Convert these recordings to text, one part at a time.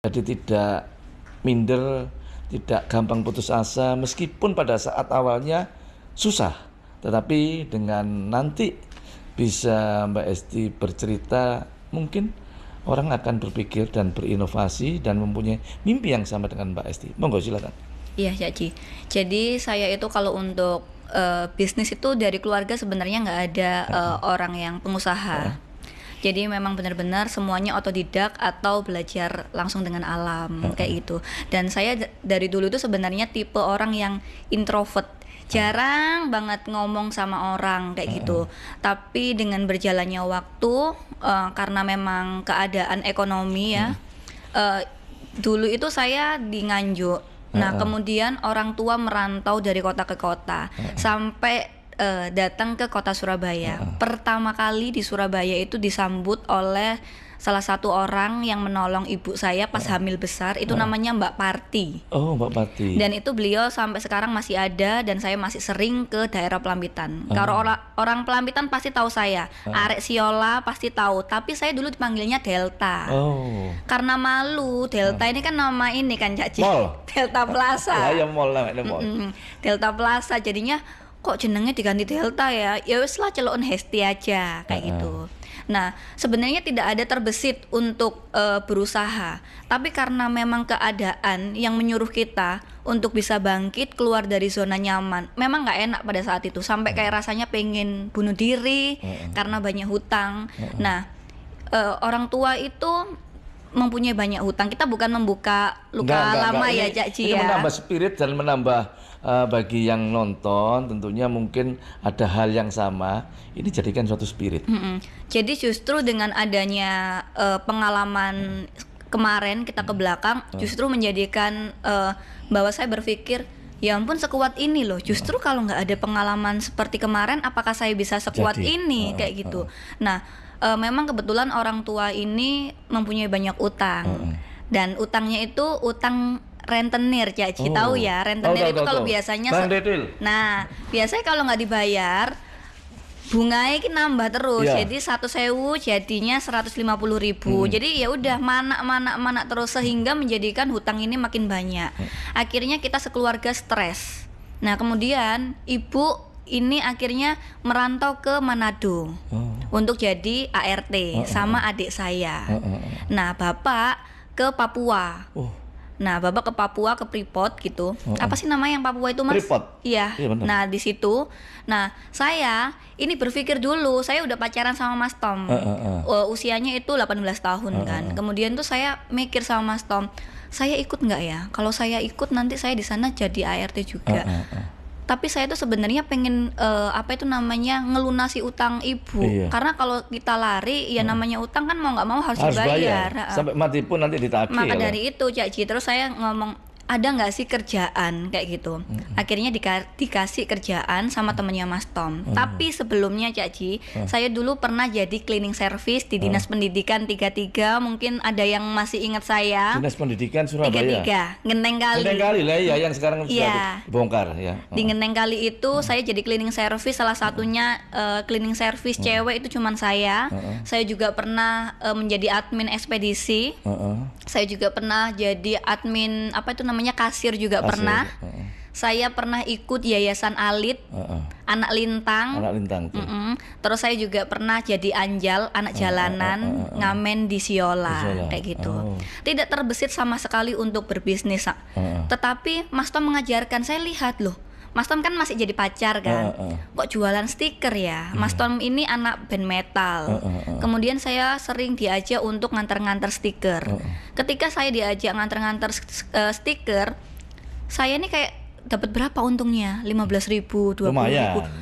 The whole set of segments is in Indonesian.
Jadi tidak minder, tidak gampang putus asa meskipun pada saat awalnya susah. Tetapi dengan nanti bisa Mbak Esti bercerita, mungkin orang akan berpikir dan berinovasi dan mempunyai mimpi yang sama dengan Mbak Esti. Monggo silakan. Iya, Caci. Jadi saya itu kalau untuk bisnis itu dari keluarga sebenarnya nggak ada orang yang pengusaha. Jadi memang benar-benar semuanya otodidak atau belajar langsung dengan alam kayak gitu. Dan saya dari dulu itu sebenarnya tipe orang yang introvert, jarang banget ngomong sama orang kayak gitu. Tapi dengan berjalannya waktu, karena memang keadaan ekonomi ya, dulu itu saya di Nganjuk. Nah, kemudian orang tua merantau dari kota ke kota sampai datang ke kota Surabaya. Pertama kali di Surabaya itu disambut oleh salah satu orang yang menolong ibu saya pas hamil besar, itu namanya Mbak Parti. Oh, Mbak Parti. Dan itu beliau sampai sekarang masih ada dan saya masih sering ke daerah Pelampitan. Kalau orang Pelampitan pasti tahu saya. Arek Siola pasti tahu, tapi saya dulu dipanggilnya Delta. Oh. Karena malu, Delta ini kan nama ini kan Cak Ci. Mall. Delta Plaza. Ya mall lah, mall. Delta Plaza, jadinya kok jenengnya diganti Delta ya? Ya wis lah celukan Hesti aja kayak gitu. Nah, sebenarnya tidak ada terbesit untuk berusaha, tapi karena memang keadaan yang menyuruh kita untuk bisa bangkit keluar dari zona nyaman, memang nggak enak pada saat itu, sampai kayak rasanya pengen bunuh diri karena banyak hutang. Nah, orang tua itu mempunyai banyak hutang. Kita bukan membuka luka lama ya, Cak Ci, ini ya. menambah spirit dan menambah bagi yang nonton tentunya mungkin ada hal yang sama. Ini jadikan suatu spirit. Jadi justru dengan adanya pengalaman kemarin kita ke belakang, justru menjadikan bahwa saya berpikir, ya ampun sekuat ini loh. Justru kalau nggak ada pengalaman seperti kemarin, apakah saya bisa sekuat ini kayak gitu. Nah, memang kebetulan orang tua ini mempunyai banyak utang, dan utangnya itu utang rentenir, Caci. Tahu ya, rentenir itu kalau biasanya nah, biasanya kalau nggak dibayar bunganya ini nambah terus. Jadi 100.000 jadinya 150.000. Jadi ya udah mana terus, sehingga menjadikan hutang ini makin banyak. Akhirnya kita sekeluarga stres. Nah, kemudian ibu ini akhirnya merantau ke Manado untuk jadi ART sama adik saya. Nah, bapak ke Papua. Nah, bapak ke Papua, ke Freeport gitu. Apa sih namanya yang Papua itu, Mas? Freeport. Iya. Nah, di situ. Nah, saya ini berpikir dulu, saya udah pacaran sama Mas Tom. Usianya itu 18 tahun kan. Kemudian tuh saya mikir sama Mas Tom, saya ikut nggak ya? Kalau saya ikut nanti saya di sana jadi ART juga. Tapi saya tuh sebenarnya pengen ngelunasi utang ibu. Karena kalau kita lari ya namanya utang kan mau nggak mau harus dibayar. Sampai mati pun nanti ditagih. Maka dari itu, Cak Ci, terus saya ngomong, ada nggak sih kerjaan kayak gitu. Akhirnya dikasih kerjaan sama temennya Mas Tom. Tapi sebelumnya, Cak Ci, saya dulu pernah jadi cleaning service di Dinas Pendidikan 33. Mungkin ada yang masih ingat saya. Dinas Pendidikan Surabaya 33, Ngenteng Kali. Ngenteng Kali lah ya, yang sekarang sudah dibongkar ya. Di Ngenteng Kali itu saya jadi cleaning service, salah satunya cleaning service cewek itu cuman saya. Saya juga pernah menjadi admin ekspedisi. Saya juga pernah jadi admin kasir juga pernah. Saya pernah ikut Yayasan Alit, Anak Lintang. Terus saya juga pernah jadi anjal, anak jalanan, ngamen di Siola kayak gitu. Tidak terbesit sama sekali untuk berbisnis. Tetapi Mas Tom mengajarkan, saya lihat loh, Mas Tom kan masih jadi pacar kan, kok jualan stiker ya. Mas Tom ini anak band metal. Kemudian saya sering diajak untuk nganter-nganter stiker. Ketika saya diajak nganter-nganter stiker, saya ini kayak dapat berapa untungnya? 15.000, 20.000.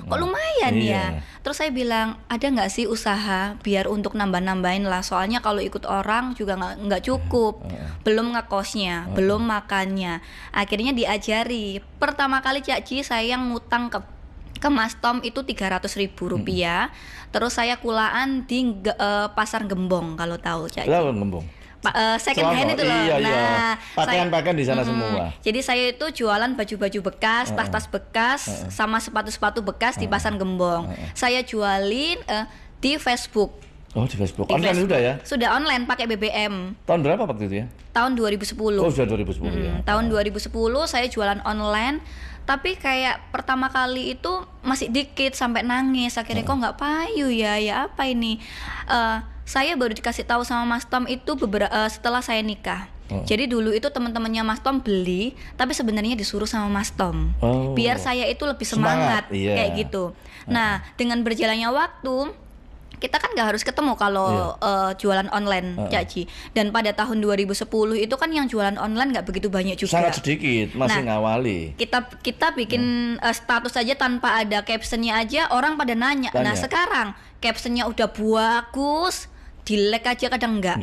Kok lumayan ya? Terus saya bilang, ada nggak sih usaha biar untuk nambah-nambahin lah, soalnya kalau ikut orang juga nggak cukup, belum ngekosnya, belum makannya. Akhirnya diajari. Pertama kali Cak Ci saya ngutang ke Mas Tom itu 300.000 rupiah. Terus saya kulaan di Pasar Gembong, kalau tahu Cak Ci. Gembong. Second hand itu loh. Nah, pakaian-pakaian di sana semua. Jadi saya itu jualan baju-baju bekas, tas-tas bekas, sama sepatu-sepatu bekas di Pasar Gembong. Saya jualin di Facebook. Oh, di Facebook. Di Online Facebook. sudah ya? Sudah online pakai BBM. Tahun berapa waktu itu ya? Tahun 2010. Oh, sudah 2010 ya. Tahun 2010 saya jualan online, tapi kayak pertama kali itu masih dikit sampai nangis. Akhirnya kok nggak payu ya apa ini? Saya baru dikasih tahu sama Mas Tom itu setelah saya nikah. Jadi dulu itu teman-temannya Mas Tom beli, tapi sebenarnya disuruh sama Mas Tom. Biar saya itu lebih semangat. Iya. Kayak gitu. Nah, dengan berjalannya waktu kita kan nggak harus ketemu kalau jualan online, Cak Ji. Dan pada tahun 2010 itu kan yang jualan online nggak begitu banyak juga. Sangat sedikit, masih ngawali. Kita bikin status aja tanpa ada captionnya aja, orang pada nanya. Nah sekarang captionnya udah bagus, di-like aja kadang enggak.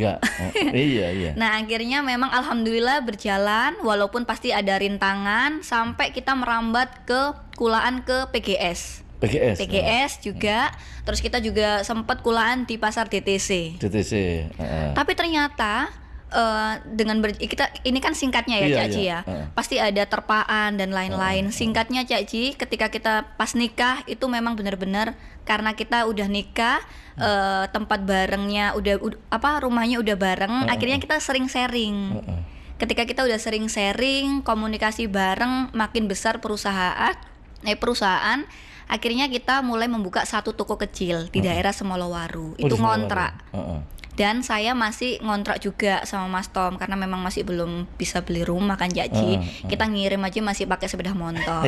Iya. Nah akhirnya memang alhamdulillah berjalan, walaupun pasti ada rintangan sampai kita merambat ke kulaan ke PGS juga. Terus kita juga sempat kulaan di pasar DTC. Tapi ternyata ini kan singkatnya ya, Cak Ji ya. Pasti ada terpaan dan lain-lain. Singkatnya, Cak Ji, ketika kita pas nikah itu memang benar-benar karena kita udah nikah, tempat barengnya rumahnya udah bareng, akhirnya kita sering sharing. Ketika kita udah sering sharing, komunikasi bareng, makin besar perusahaan, akhirnya kita mulai membuka satu toko kecil di daerah Semolowaru. Itu ngontrak. Dan saya masih ngontrak juga sama Mas Tom karena memang masih belum bisa beli rumah kan, Cak Ji. Kita ngirim aja masih pakai sepeda motor.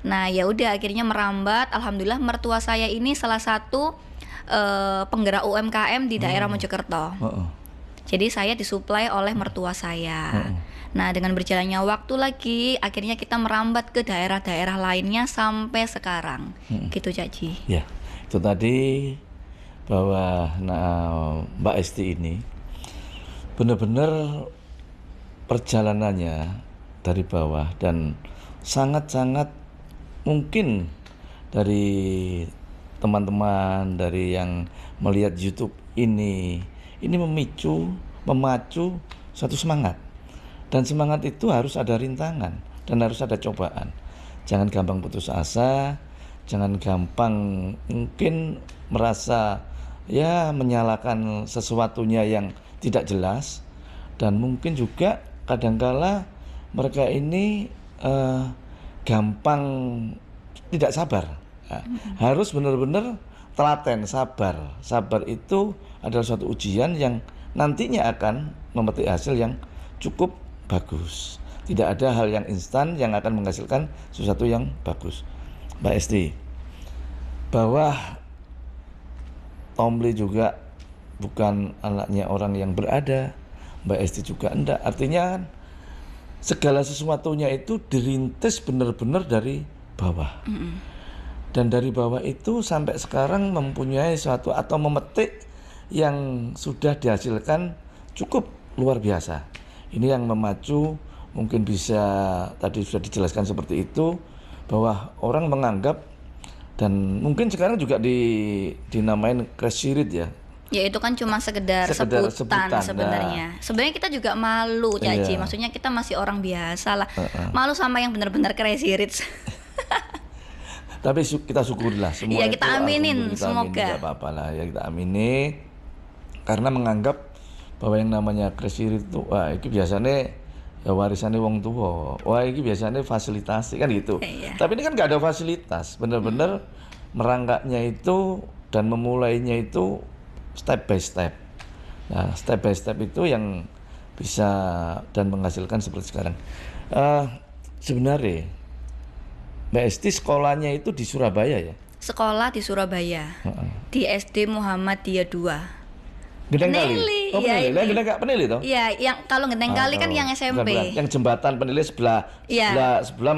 Nah, ya udah akhirnya merambat. Alhamdulillah mertua saya ini salah satu penggerak UMKM di daerah Mojokerto. Jadi saya disuplai oleh mertua saya. Nah, dengan berjalannya waktu lagi, akhirnya kita merambat ke daerah-daerah lainnya sampai sekarang. Gitu, Cak Ji. Ya, itu tadi bahwa Mbak Esti ini benar-benar perjalanannya dari bawah dan sangat-sangat mungkin dari teman-teman dari yang melihat YouTube ini memacu satu semangat. Dan semangat itu harus ada rintangan dan harus ada cobaan. Jangan gampang putus asa, jangan gampang mungkin merasa menyalahkan sesuatunya yang tidak jelas, dan mungkin juga kadangkala mereka ini gampang tidak sabar. Harus benar-benar telaten, sabar. Sabar itu adalah suatu ujian yang nantinya akan memetik hasil yang cukup bagus. Tidak ada hal yang instan yang akan menghasilkan sesuatu yang bagus. Mbak Esti, bahwa Tomli juga bukan anaknya orang yang berada, Mbak Esti juga enggak. Artinya segala sesuatunya itu dirintis benar-benar dari bawah. Dan dari bawah itu sampai sekarang mempunyai suatu atau memetik yang sudah dihasilkan cukup luar biasa. Ini yang memacu, mungkin bisa tadi sudah dijelaskan seperti itu, bahwa orang menganggap, dan mungkin sekarang juga dinamain crazy rich ya. Ya itu kan cuma sekedar sebutan sebenarnya. Sebenarnya kita juga malu, Cak Ji. Maksudnya kita masih orang biasa lah. Malu sama yang benar-benar crazy rich. Tapi kita syukurilah semua. Ya kita aminin, semoga. Tidak apa-apa lah ya, kita amini. Karena menganggap bahwa yang namanya crazy rich itu, wah ini biasanya ya warisannya wong tua, wah ini biasanya fasilitasi kan gitu. Tapi ini kan nggak ada fasilitas, benar-benar merangkaknya itu dan memulainya itu step by step. Nah, step by step itu yang bisa dan menghasilkan seperti sekarang. Sebenarnya Mbak Esti sekolahnya itu di Surabaya ya? Sekolah di Surabaya, di SD Muhammadiyah 2. Gendeng Kali. Oh, Penili. Lah Gendeng Penili toh? Iya, yang kalau Gendeng Kali kan yang SMP. Yang jembatan Penili sebelah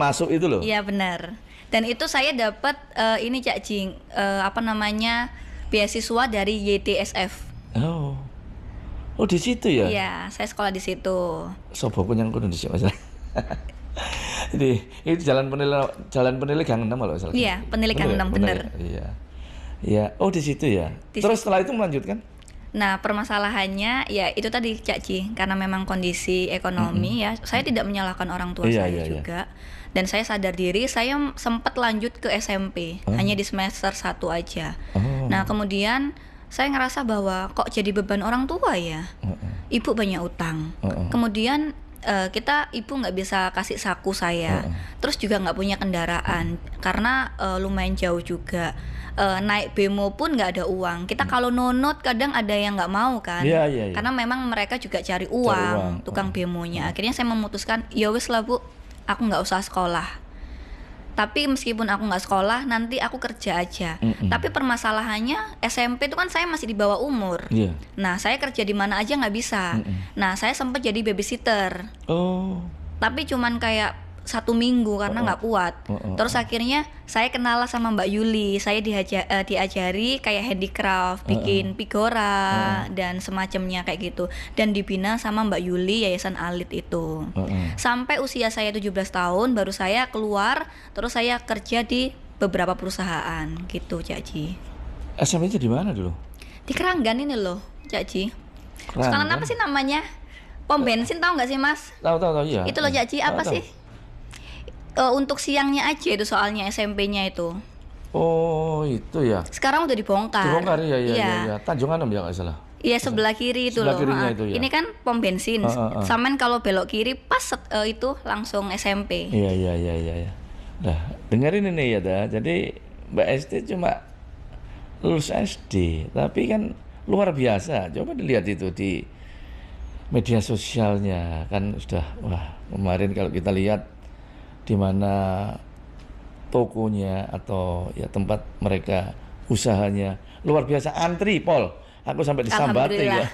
masuk itu loh. Iya, benar. Dan itu saya dapat ini Cak Jing, beasiswa dari YTSF. Oh, di situ ya? Iya, saya sekolah di situ. Sopo punya Indonesia masalah. Jadi, itu Jalan Penili Gang 6 kalau salah. Iya, Penili Gang 6 benar. Iya. Oh, di situ ya. Terus setelah itu melanjutkan? Nah, permasalahannya ya itu tadi Cak Ji, karena memang kondisi ekonomi ya, saya tidak menyalahkan orang tua saya juga. Dan saya sadar diri, saya sempat lanjut ke SMP, hanya di semester 1 aja. Nah, kemudian saya ngerasa bahwa kok jadi beban orang tua ya. Ibu banyak utang. Kemudian ibu nggak bisa kasih saku saya. Terus juga nggak punya kendaraan karena lumayan jauh juga. Naik bemo pun nggak ada uang. Kita kalau nonot kadang ada yang nggak mau kan. Karena memang mereka juga cari uang. Tukang bemonya. Akhirnya saya memutuskan, ya wis lah Bu, aku nggak usah sekolah. Tapi meskipun aku nggak sekolah, nanti aku kerja aja. Tapi permasalahannya SMP itu kan saya masih di bawah umur. Nah, saya kerja di mana aja nggak bisa. Nah, saya sempat jadi babysitter. Tapi cuman kayak 1 minggu karena nggak kuat. Terus akhirnya saya kenal sama Mbak Yuli. Saya diajari kayak handicraft, bikin figura dan semacamnya kayak gitu. Dan dibina sama Mbak Yuli Yayasan Alit itu. Sampai usia saya 17 tahun baru saya keluar. Terus saya kerja di beberapa perusahaan gitu, Cak Ji. SMP-nya di mana dulu? Di Keranggan ini loh, Cak Ji. Sekarang apa sih namanya? Pom bensin, tahu nggak sih Mas? Tahu ya. Itu loh Cak Ji, apa sih? Untuk siangnya aja itu soalnya SMP-nya itu. Oh itu ya. Sekarang udah dibongkar. Iya. Tanjungan ya nggak salah. Iya sebelah kiri itu sebelah loh. Itu, ya. Ini kan pom bensin. Samen kalau belok kiri pas itu langsung SMP. Iya. Nah dengerin ini ya dah. Jadi Mbak Esti cuma lulus SD, tapi kan luar biasa. Coba dilihat itu di media sosialnya kan sudah kemarin kalau kita lihat di mana tokonya atau ya tempat mereka usahanya luar biasa antri Pol. Aku sampai disambati ya.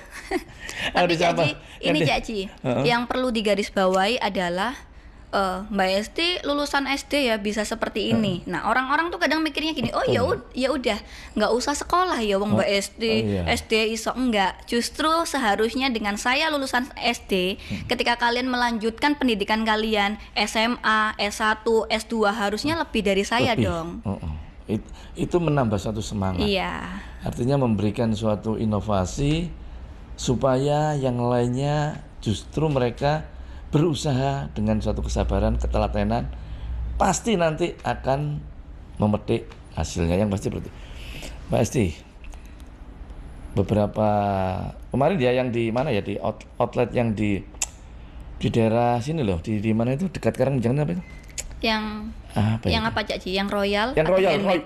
Tapi ini Caci, yang perlu digarisbawahi adalah Mbak Esti lulusan SD ya bisa seperti ini. Nah orang-orang tuh kadang mikirnya gini, oh ya udah nggak usah sekolah ya wong Mbak SD iso enggak. Justru seharusnya dengan saya lulusan SD, ketika kalian melanjutkan pendidikan kalian SMA, S1, S2 harusnya lebih dari saya dong. Itu menambah satu semangat. Iya. Artinya memberikan suatu inovasi supaya yang lainnya justru mereka berusaha dengan suatu kesabaran, ketelatenan, pasti nanti akan memetik hasilnya yang pasti berarti. Mbak Esti, beberapa kemarin ya yang di mana ya, di outlet yang di daerah sini loh, di mana itu dekat Karangjangan apa itu? Apa Cak Ji? Yang Royal? Yang Royal,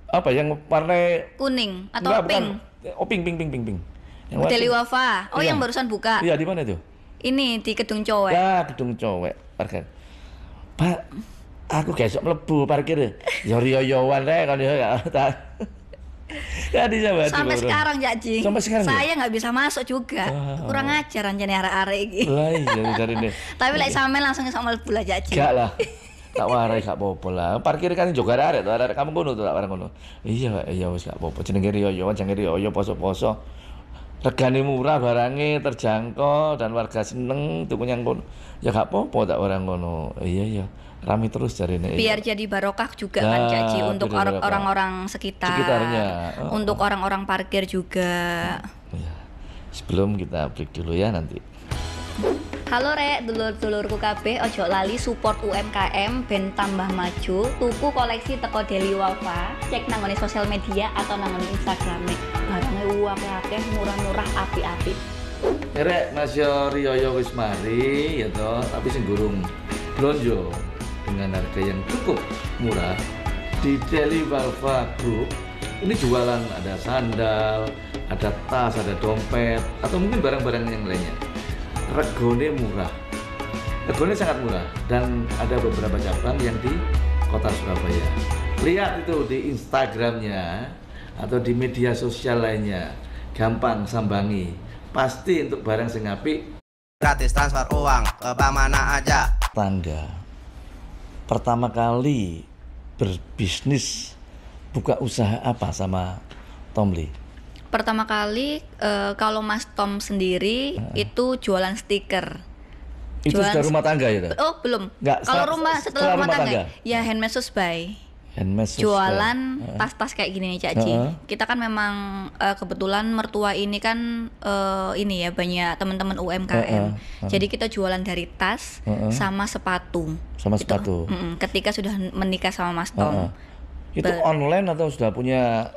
apa yang warna kuning atau pink? Pink. Yang Deli Wafa. Yang barusan buka. Iya, di mana itu? Ini di Gedung Cowek. Ya, Gedung Cowek. Parkir. Pak, aku besok mlebu parkir. Ya riyo-riyoan rek kan ya. Sampai sekarang Cak Ji. Saya nggak bisa masuk juga. Kurang ajar anjane arek-arek iki. Lah iya dari ini. Tapi lek sampe langsung iso mlebu lah Cak Ji. Gak lah. Tak warai gak apa-apa lah. Parkir kan juga arek to, arek kamu ngono to tak warang ngono. Iya wis gak apa-apa. Jenenge riyo-riyoan, jenenge riyo poso-poso. Regane murah, barangnya terjangkau dan warga seneng tukunya ngono. Ya gak apa-apa tak orang ngono. Iya rame terus jarine. Biar jadi barokah juga kan Caci untuk orang-orang sekitarnya. Untuk orang-orang parkir juga. Ya. Sebelum kita break dulu ya nanti. Halo rek, dulur-dulurku kabeh, ojo lali support UMKM ben tambah maju. Tuku koleksi teko Deli Wafa, cek nang sosial media atau nang Instagram. Barangnya uang akeh, murah-murah, api-api. Rek, Mas Riyo wis mari ya toh, tapi sing gurung blonjo dengan harga yang cukup murah di Deli Wafa Group. Ini jualan ada sandal, ada tas, ada dompet, atau mungkin barang-barang yang lainnya. Regone murah, regone sangat murah dan ada beberapa cabang yang di kota Surabaya. Lihat itu di Instagramnya atau di media sosial lainnya, gampang sambangi. Pasti untuk barang sing apik. Gratis transfer uang ke bank mana aja. Tangga pertama kali berbisnis buka usaha apa sama Tomli? Pertama kali kalau Mas Tom sendiri itu jualan stiker. Itu sudah rumah tangga ya? Oh belum. Kalau setelah rumah tangga ya handmade susbai. Jualan tas-tas kayak gini nih Cak Ji. Kita kan memang kebetulan mertua ini kan ini ya banyak teman-teman UMKM. Jadi kita jualan dari tas sama sepatu. Sama sepatu. Ketika sudah menikah sama Mas Tom. Itu online atau sudah punya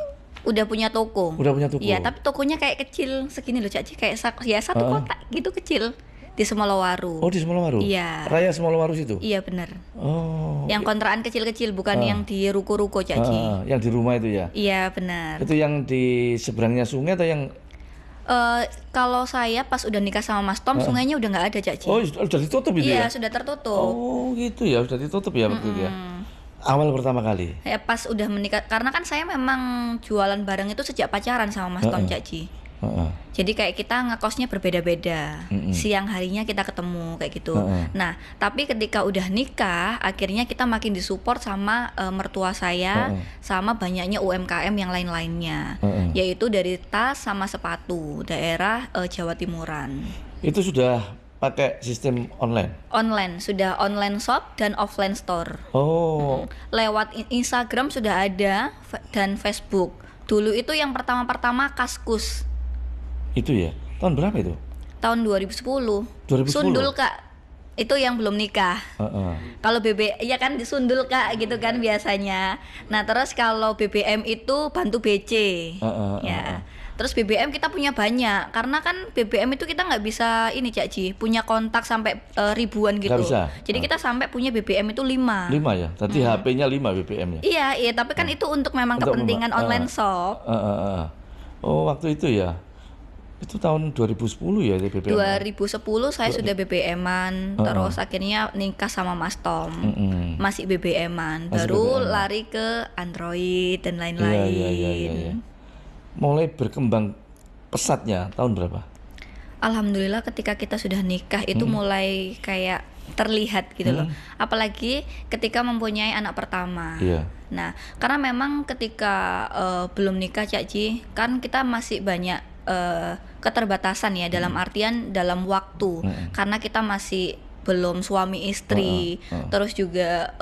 Udah punya toko. Udah punya toko. Iya, tapi tokonya kayak kecil segini loh Cak Ji, kayak satu kotak gitu kecil di Semolowaru. Oh, di Semolowaru. Iya. Raya Semolowaru situ. Iya benar. Oh. Yang kontrakan kecil-kecil, bukan yang di ruko-ruko Cak Ji. Yang di rumah itu ya. Iya benar. Itu yang di seberangnya sungai atau yang kalau saya pas udah nikah sama Mas Tom, sungainya udah nggak ada Cak Ji. Oh, sudah ditutup itu ya? Iya, sudah tertutup. Oh, gitu ya, sudah ditutup ya waktu itu ya. Awal pertama kali. Ya pas udah menikah, karena kan saya memang jualan barang itu sejak pacaran sama Mas Tom Cak Ji. Jadi kayak kita ngekosnya berbeda-beda. Siang harinya kita ketemu kayak gitu. Nah, tapi ketika udah nikah, akhirnya kita makin disupport sama mertua saya, sama banyaknya UMKM yang lain-lainnya, yaitu dari tas sama sepatu daerah Jawa Timuran. Itu sudah pakai sistem online? Online, sudah online shop dan offline store. Oh. Lewat Instagram sudah ada dan Facebook. Dulu itu yang pertama-pertama Kaskus. Itu ya? Tahun berapa itu? Tahun 2010. 2010? Sundul Kak. Itu yang belum nikah. Kalau ya kan disundul Kak gitu kan biasanya. Nah terus kalau BBM itu bantu BC. Ya. Terus BBM kita punya banyak, karena kan BBM itu kita nggak bisa ini Cak Ji, punya kontak sampai ribuan gitu. Nggak bisa. Jadi kita sampai punya BBM itu 5. 5 ya? Tadi HP-nya 5 BBM-nya? Iya, tapi kan itu untuk memang untuk kepentingan online shop. Oh, waktu itu ya? Itu tahun 2010 ya BBM? 2010 saya sudah BBM-an, terus akhirnya nikah sama Mas Tom. Masih BBM-an, baru lari ke Android dan lain-lain. Iya. Mulai berkembang pesatnya tahun berapa? Alhamdulillah ketika kita sudah nikah itu mulai kayak terlihat gitu loh. Apalagi ketika mempunyai anak pertama. Iya. Nah, karena memang ketika belum nikah Cak Ji, kan kita masih banyak keterbatasan ya, dalam artian dalam waktu. Karena kita masih belum suami istri, terus juga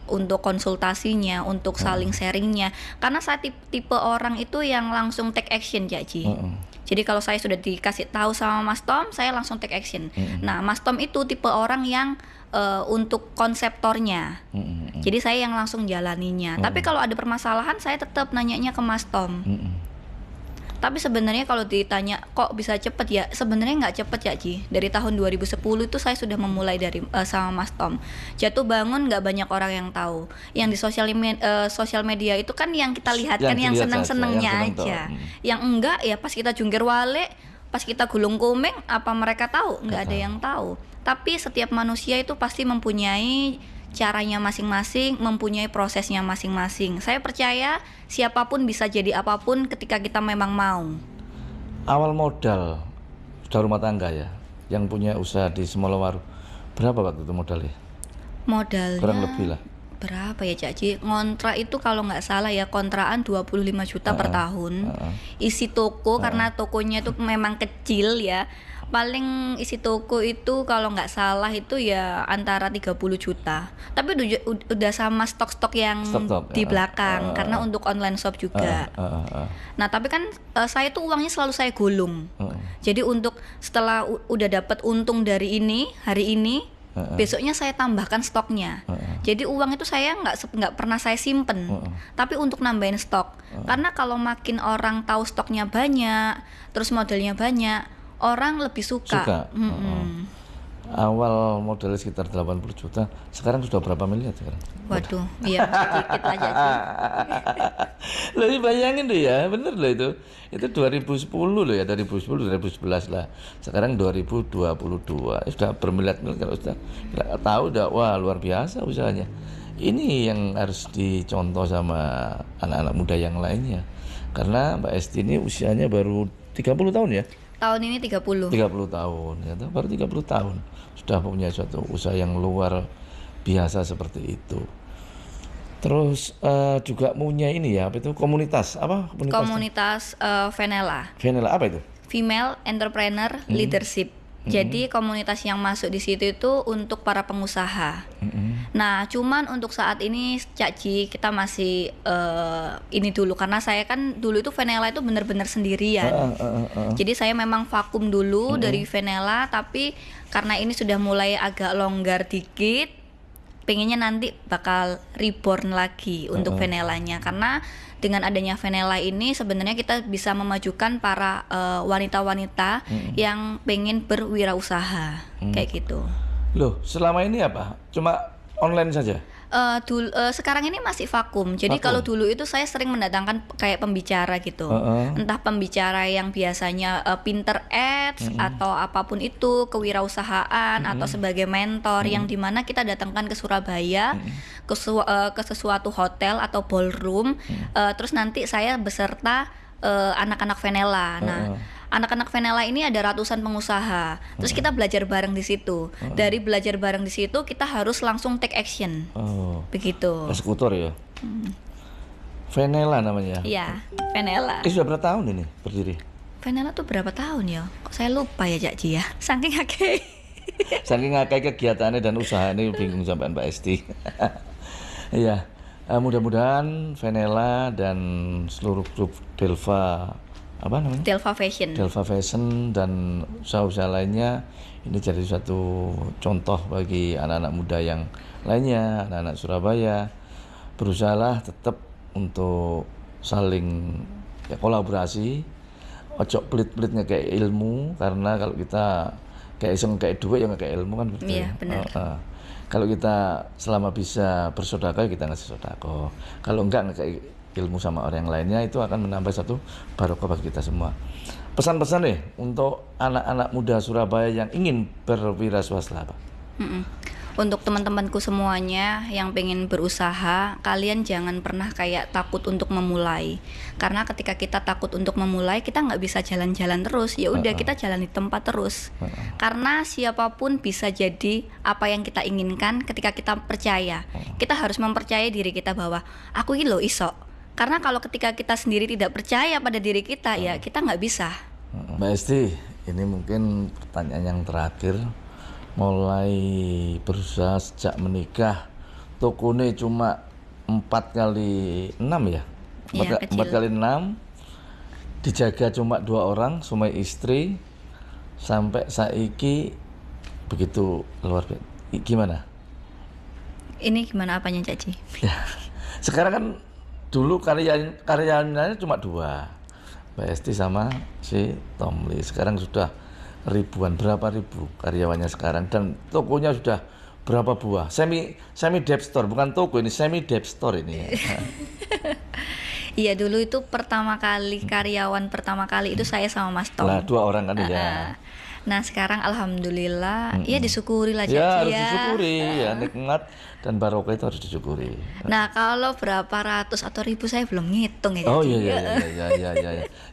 untuk konsultasinya, untuk saling sharingnya. Karena saya tipe orang itu yang langsung take action Cak Ji. Jadi kalau saya sudah dikasih tahu sama Mas Tom, saya langsung take action. Nah, Mas Tom itu tipe orang yang untuk konseptornya. Jadi saya yang langsung jalaninya. Tapi kalau ada permasalahan, saya tetap nanyanya ke Mas Tom. Tapi sebenarnya kalau ditanya kok bisa cepet ya, sebenarnya nggak cepet ya Ji. Dari tahun 2010 itu saya sudah memulai dari sama Mas Tom. Jatuh bangun nggak banyak orang yang tahu. Yang di sosial media itu kan yang kita lihat kan, yang seneng-senengnya aja. Yang enggak ya pas kita jungkir wale, pas kita gulung komeng, apa mereka tahu? Nggak ada yang tahu. Tapi setiap manusia itu pasti mempunyai caranya masing-masing, mempunyai prosesnya masing-masing. Saya percaya siapapun bisa jadi apapun ketika kita memang mau. Awal modal sudah rumah tangga ya, yang punya usaha di Semolowaru, berapa waktu itu modalnya? Modalnya kurang lebih lah. Berapa ya Cak Ji? Ngontrak itu kalau nggak salah ya kontrakan 25 juta per tahun. Isi toko karena tokonya itu memang kecil ya. Paling isi toko itu kalau nggak salah itu ya antara 30 juta. Tapi udah sama stok-stok yang di belakang karena untuk online shop juga. Nah, tapi kan saya tuh uangnya selalu saya gulung. Jadi untuk setelah udah dapat untung dari ini, hari ini, besoknya saya tambahkan stoknya. Jadi uang itu saya nggak pernah saya simpen, tapi untuk nambahin stok. Karena kalau makin orang tahu stoknya banyak, terus modelnya banyak, orang lebih suka. Awal modalnya sekitar 80 juta, sekarang sudah berapa miliar sekarang? Waduh, iya sedikit aja sih. Loh, bayangin tuh ya, bener loh itu 2010 loh ya, 2010, 2011 lah. Sekarang 2022, sudah bermiliar-miliar. Kalau sudah tahu udah, wah luar biasa usahanya. Ini yang harus dicontoh sama anak-anak muda yang lainnya. Karena Mbak Esti ini usianya baru 30 tahun ya? Tahun ini 30 tahun, ya, baru 30 tahun sudah punya suatu usaha yang luar biasa seperti itu. Terus juga punya ini ya, apa itu, komunitas Venela. Venela apa itu? Female Entrepreneur Leadership. Jadi komunitas yang masuk di situ itu untuk para pengusaha. Nah, cuman untuk saat ini Cak Ji kita masih ini dulu, karena saya kan dulu itu Venela itu benar-benar sendirian. Jadi saya memang vakum dulu dari Venela, tapi karena ini sudah mulai agak longgar dikit, pengennya nanti bakal reborn lagi untuk Venelanya, karena dengan adanya Venela ini sebenarnya kita bisa memajukan para wanita-wanita yang pengen berwirausaha kayak gitu. Loh, selama ini apa? Cuma online saja? Sekarang ini masih vakum. Jadi kalau dulu itu saya sering mendatangkan kayak pembicara gitu, entah pembicara yang biasanya pinter ads atau apapun itu, kewirausahaan atau sebagai mentor yang dimana kita datangkan ke Surabaya ke sesuatu hotel atau ballroom, terus nanti saya beserta anak-anak Venela. Nah, anak-anak Venela ini ada ratusan pengusaha. Terus kita belajar bareng di situ. Dari belajar bareng di situ kita harus langsung take action. Begitu. Eksekutor ya. Venela namanya. Iya, Venela. Sudah berapa tahun ini berdiri? Venela tuh berapa tahun ya? Kok saya lupa ya, Cak Ji ya. Saking akeh. Saking akeh kegiatannya dan usahanya bingung sampai Mbak Esti. Iya. Mudah-mudahan Venela dan seluruh grup Delva Delva Fashion dan usaha-usaha lainnya ini jadi satu contoh bagi anak-anak muda yang lainnya, anak-anak Surabaya. Berusahalah tetap untuk saling kolaborasi, ojo pelit-pelitnya kayak ilmu, karena kalau kita kayak iseng kayak duit ya kayak ilmu kan betul. Iya, benar. Kalau kita selama bisa bersedekah kita ngasih sedekah. Kalau enggak kayak ilmu sama orang yang lainnya, itu akan menambah satu barokah bagi kita semua. Pesan-pesan nih untuk anak-anak muda Surabaya yang ingin berwirausaha apa? Untuk teman-temanku semuanya yang pengen berusaha, kalian jangan pernah kayak takut untuk memulai. Karena ketika kita takut untuk memulai, kita nggak bisa jalan-jalan terus. Ya udah, kita jalan di tempat terus. Karena siapapun bisa jadi apa yang kita inginkan ketika kita percaya. Kita harus mempercayai diri kita bahwa aku ini loh iso. Karena kalau ketika kita sendiri tidak percaya pada diri kita, ya kita nggak bisa. Mbak Esti, ini mungkin pertanyaan yang terakhir. Mulai berusaha sejak menikah, tokonya cuma 4x6 ya? 4x6, dijaga cuma 2 orang, semua istri, sampai saiki begitu luar biasa. Gimana? Ini gimana apanya, Caci? Ya, sekarang kan dulu karyawannya cuma 2, Mbak Esti sama si Tomli. Sekarang sudah ribuan, berapa ribu karyawannya sekarang, dan tokonya sudah berapa buah, semi dep store, bukan toko ini, semi dep store ini. Iya, dulu itu karyawan pertama kali itu saya sama Mas Tom. Lah 2 orang kan ya. Nah sekarang alhamdulillah, ya disyukuri lah ya. Harus disyukuri, ya nikmat dan barokah itu harus disyukuri. Nah kalau berapa ratus atau ribu saya belum ngitung ya. Oh iya.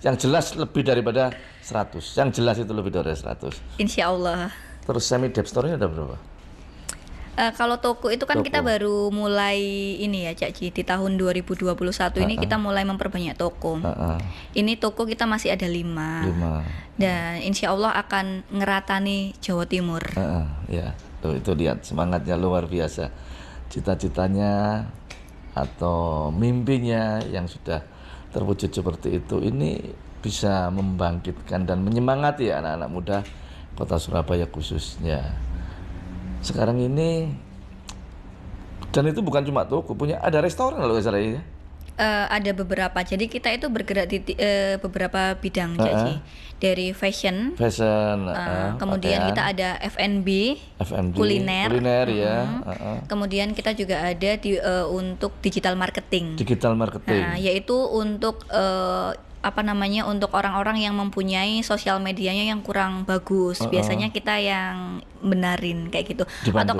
Yang jelas lebih daripada 100. Yang jelas itu lebih dari 100. Insya Allah. Terus semi dep store-nya ada berapa? Kalau toko itu kan kita baru mulai ini ya, Cak Ji, di tahun 2021 ini kita mulai memperbanyak toko. Ini toko kita masih ada 5. Dan insya Allah akan ngeratani Jawa Timur. Ya, itu lihat semangatnya luar biasa. Cita-citanya atau mimpinya yang sudah terwujud seperti itu, ini bisa membangkitkan dan menyemangati anak-anak muda Kota Surabaya khususnya. Sekarang ini, dan itu bukan cuma toko, ada restoran kalau nggak salah ya? Ada beberapa, jadi kita itu bergerak di beberapa bidang, jadi dari fashion, kemudian kita ada F&B, kuliner ya. Kemudian kita juga ada untuk digital marketing. Nah, yaitu untuk untuk orang-orang yang mempunyai sosial medianya yang kurang bagus. Biasanya kita yang benarin kayak gitu. Dibantu.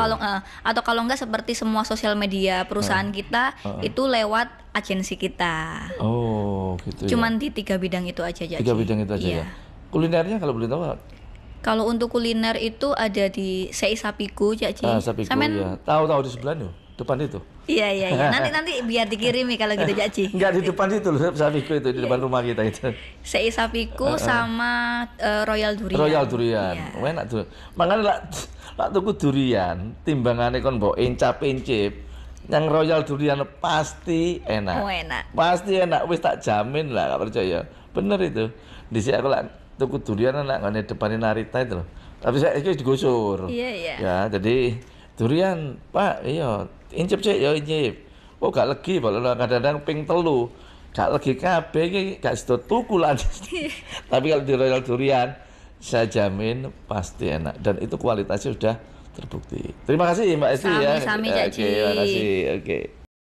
Atau kalau enggak seperti semua sosial media perusahaan kita itu lewat agensi kita. Oh, gitu. Cuman di 3 bidang itu aja. 3 bidang itu aja ya. Kulinernya kalau boleh tahu? Kalau untuk kuliner itu ada di Sei Sapiku, Caci. Sapiku ya. Tahu di sebelah tuh, depan itu. Iya. Nanti biar dikirimi kalau gitu, Caci. Enggak, di depan itu loh, Sapiku itu di depan rumah kita itu. Sei Sapiku sama Royal Durian. Iya. Enak tuh. Makanya lak tuku durian, timbangane kon mbok encap-encip. Yang Royal Durian pasti enak. Enak. Pasti enak, wis tak jamin lah, gak percaya. Bener itu. Dhisik aku lak tuku durian enak ngene depane Narita itu loh. Tapi saya itu digusur. Iya. Ya, jadi Durian, Pak, iya, incip sik ya incip. Oh gak legi, kadang-kadang ping telu. Gak legi kabeh iki gak sido tuku lan. Tapi kalau di Royal Durian saya jamin pasti enak dan itu kualitasnya sudah terbukti. Terima kasih Mbak Esti ya. Sami-sami, Cak Oke, terima kasih. Oke.